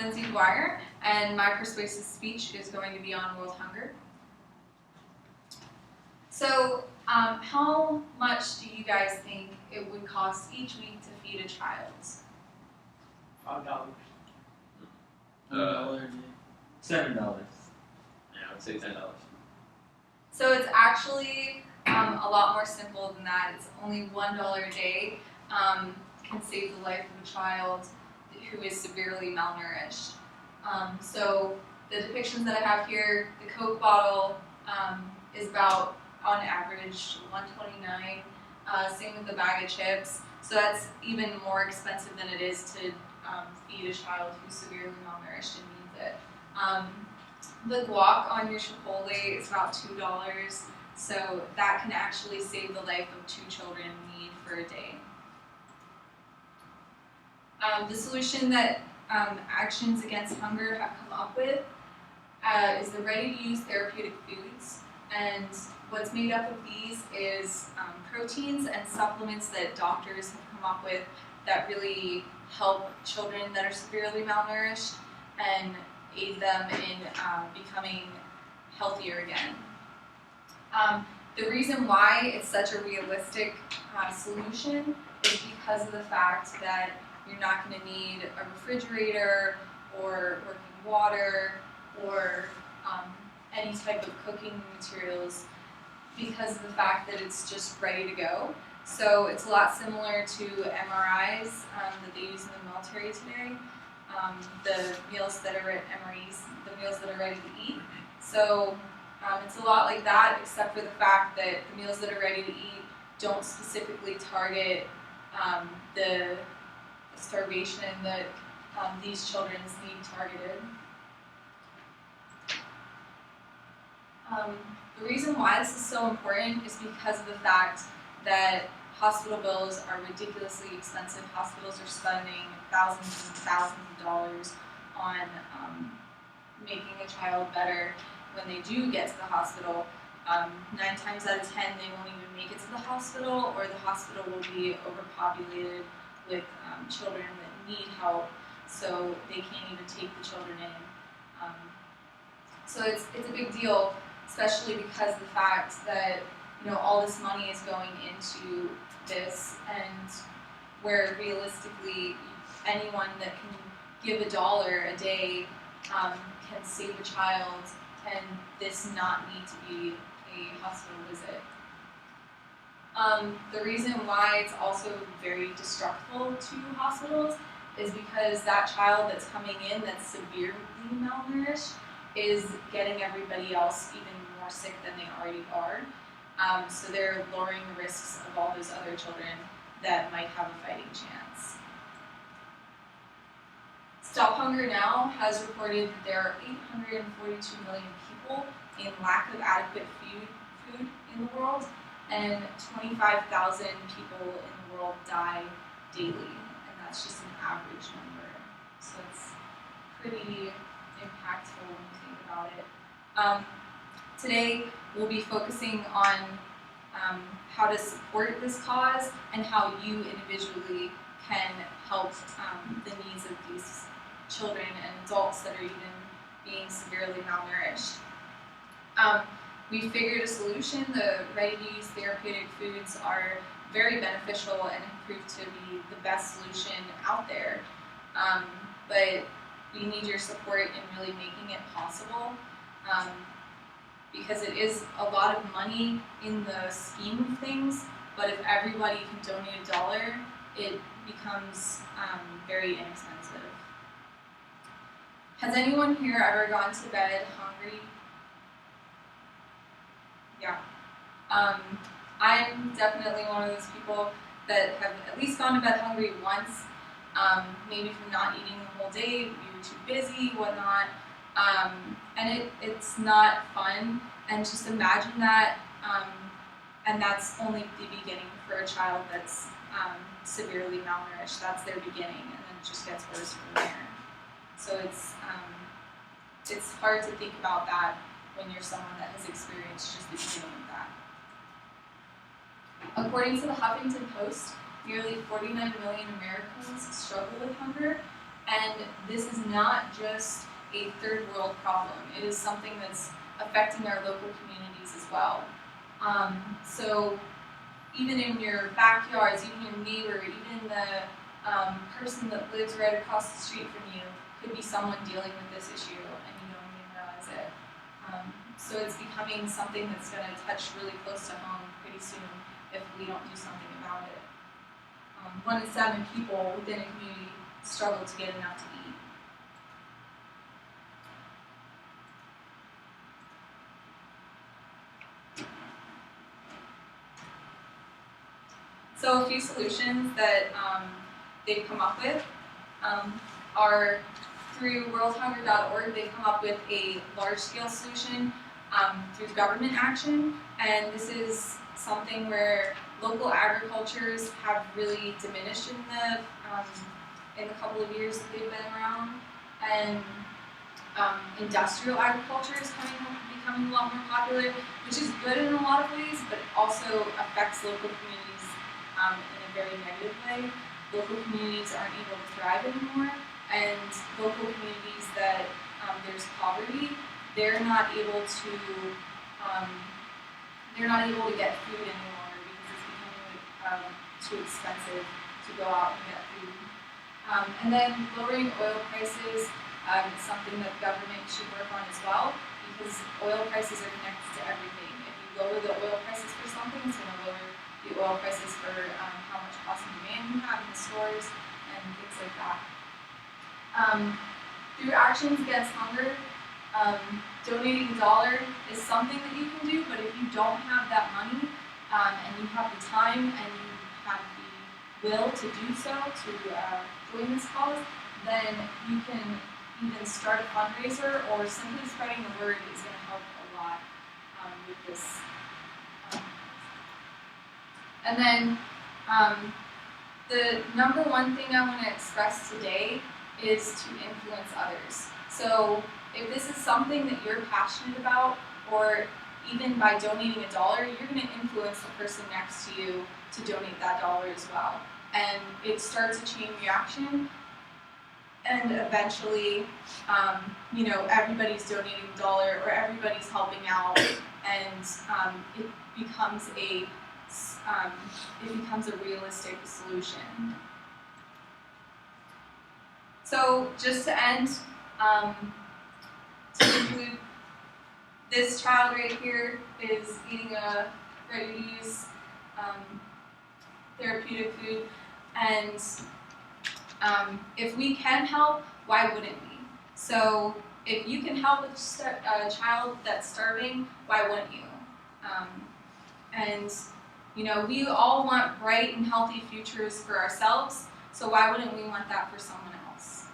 Lindsey Dwyer, and my persuasive speech is going to be on world hunger. So, how much do you guys think it would cost each week to feed a child? $5. $7. Yeah, I would say $10. So it's actually a lot more simple than that. It's only $1 a day can save the life of a child who is severely malnourished. So the depictions that I have here, the Coke bottle is about, on average, $1.29. Same with the bag of chips. So that's even more expensive than it is to feed a child who's severely malnourished and needs it. The guac on your Chipotle is about $2, so that can actually save the life of 2 children in need for a day. The solution that Actions Against Hunger have come up with is the ready-to-use therapeutic foods, and what's made up of these is proteins and supplements that doctors have come up with that really help children that are severely malnourished and aid them in becoming healthier again. The reason why it's such a realistic solution is because of the fact that you're not going to need a refrigerator or working water or any type of cooking materials, because of the fact that it's just ready to go. So it's a lot similar to MRIs that they use in the military today. The meals that are at MREs, the meals that are ready to eat. So it's a lot like that, except for the fact that the meals that are ready to eat don't specifically target the starvation that these children need targeted. The reason why this is so important is because of the fact that hospital bills are ridiculously expensive. Hospitals are spending thousands and thousands of dollars on making a child better when they do get to the hospital. 9 times out of 10, they won't even make it to the hospital, or the hospital will be overpopulated with children that need help, so they can't even take the children in. So it's a big deal, especially because of the fact that all this money is going into this, and where realistically anyone that can give $1 a day can save a child, and this not need to be a hospital visit. The reason why it's also very destructive to hospitals is because that child that's coming in that's severely malnourished is getting everybody else even more sick than they already are. So they're lowering the risks of all those other children that might have a fighting chance. Stop Hunger Now has reported that there are 842 million people in lack of adequate food in the world, and 25,000 people in the world die daily, and that's just an average number. So it's pretty impactful when you think about it. Today we'll be focusing on how to support this cause and how you individually can help the needs of these children and adults that are even being severely malnourished. We figured a solution. The ready-to-use therapeutic foods are very beneficial and have proved to be the best solution out there. But we need your support in really making it possible, because it is a lot of money in the scheme of things, but if everybody can donate $1, it becomes very inexpensive. Has anyone here ever gone to bed hungry? Yeah. I'm definitely one of those people that have at least gone to bed hungry once, maybe from not eating the whole day, you were too busy, whatnot, and it's not fun, and just imagine that, and that's only the beginning for a child that's severely malnourished. That's their beginning, and then it just gets worse from there. So it's hard to think about that when you're someone that has experienced just the beginning of that. According to the Huffington Post, nearly 49 million Americans struggle with hunger, And this is not just a third world problem. It is something that's affecting our local communities as well. So even in your backyards, even your neighbor, even the person that lives right across the street from you could be someone dealing with this issue and you don't even realize it. So it's becoming something that's going to touch really close to home pretty soon if we don't do something about it. 1 in 7 people within a community struggle to get enough to eat. So a few solutions that they've come up with are through worldhunger.org. They've come up with a large-scale solution through government action, and this is something where local agricultures have really diminished in the couple of years that they've been around, and industrial agriculture is becoming a lot more popular, which is good in a lot of ways, but it also affects local communities in a very negative way. Local communities aren't able to thrive anymore, and local communities that there's poverty, they're not able to get food anymore because it's becoming too expensive to go out and get food. And then lowering oil prices is something that the government should work on as well, because oil prices are connected to everything. If you lower the oil prices for something, it's going to lower the oil prices for how much cost and demand you have in the stores and things like that. Through actions against hunger, donating $1 is something that you can do, but if you don't have that money and you have the time and you have the will to do so, to join this cause, then you can even start a fundraiser, or simply spreading the word is going to help a lot with this. And then the number one thing I want to express today is to influence others. So if this is something that you're passionate about, or even by donating $1, you're going to influence the person next to you to donate that $1 as well. And it starts a chain reaction, and eventually, everybody's donating $1 or everybody's helping out, and it becomes a realistic solution. So just to end, to conclude, this child right here is eating a ready-to-use therapeutic food, and if we can help, why wouldn't we? So if you can help a child that's starving, why wouldn't you? We all want bright and healthy futures for ourselves, so why wouldn't we want that for someone else?